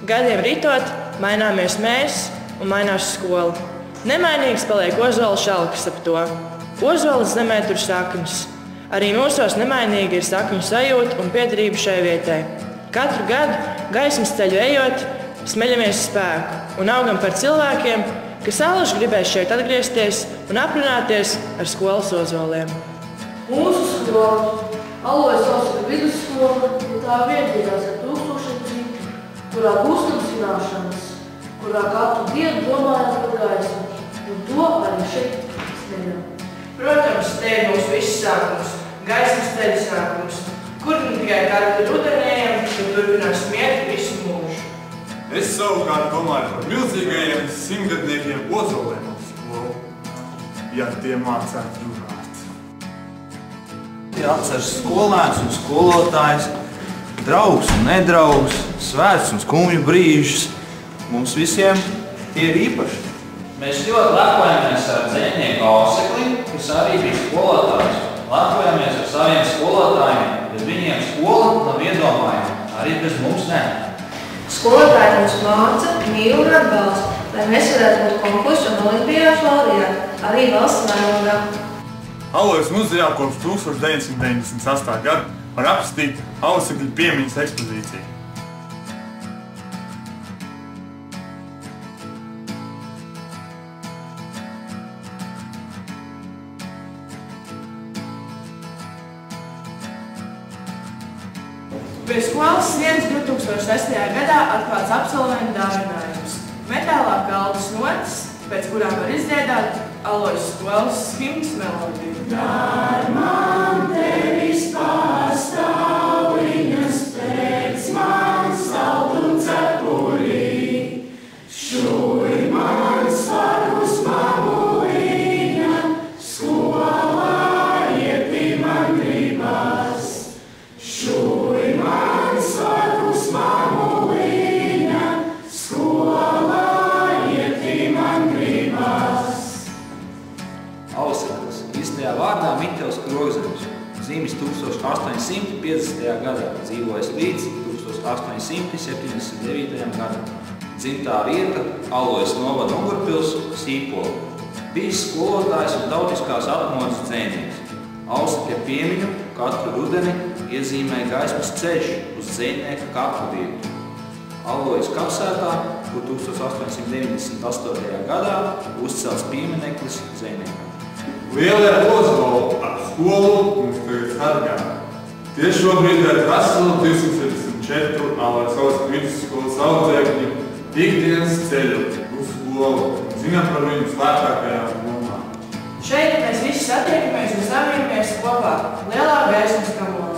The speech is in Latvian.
Gadiem ritot, maināmies mēs un mainās skola. Nemainīgs paliek Ozola šalkas ap to. Ozolas zemē tur saknes. Arī mūsos nemainīgi ir sakņu sajūta un piederība šai vietai. Katru gadu gaismas ceļu ejot, smeļamies spēku un augam par cilvēkiem, kas allaži gribēs šeit atgriezties un aprunāties ar skolas ozoliem. Mūsu skola, Alojas Osaka vidusskola, ir tā vietījās ar tūkstošiem citu, kurā gūstam zināšanas, kurā katru dienu domājam par gaismu, un to arī šeit sniedzam. Protams, te ir mūsu viss sākums, gaismas ceļa sākums, kur ne tikai katru rudenējam, bet turpinās miert visu mūžu. Es savukārt domāju par milzīgajiem simtgadniekiem Ozoliem uz skolu, ja tie mācētu runāt. Tie atceras skolēns un skolotājs, draugs un nedraugs, svēts un skumju brīžus. Mums visiem tie ir īpaši. Mēs ļoti lepojamies ar dzēnieku Ausekli, kas arī bija skolotājs. Lepojamies ar saviem skolotājiem, bet viņiem skola nav iedomājama, arī bez mums ne. Skolotāji mums māca, mīl un atbalsta, lai mēs varētu būt konkursu un olimpijās valdījāt, arī valsts mērogā. Alojas muzejā kopš 1998. gada var apskatīt Ausekļa piemiņas ekspozīciju. Pie skolas sienas 2006. gadā atklāts absolventu dāvinājums. Metālā kaltas notis, pēc kurām var izdziedāt Alojas skolas himnas melodiju. Dar man tevis pastāviņas, pēc man saldum cepurī, šuj man svarus mamuliņa, skolā ieti man gribas. Šuj man svarus mamuliņa, skolā ieti man gribas. Auseklis, īstajā vārdā Miķels Krogzems, dzīvis 1850. gadā, dzīvojis līdz 1879. gadam. Dzimtā vieta Alojas novada Ungurpils, Sīpola. Bijis skolotājs un tautiskās atmodas dzēnieks. Ausekļa piemiņu katru rudeni iezīmē gaismas ceļš uz dzēnieka kapu vietu. Alojas kapsētā, kur 1898. gadā uzcelts piemineklis dzēniekam. Lielie Ozoli ar skolu mums tagad sargā. Tieši šobrīd ir veseli 274 Alojas Osaka vidusskolas audzēkņi ikdienas ceļu uz skolu un zinām par viņu slēgtākajām lomām. Šeit mēs visi satiekamies un savienojamies kopā lielā gaismas kamolā.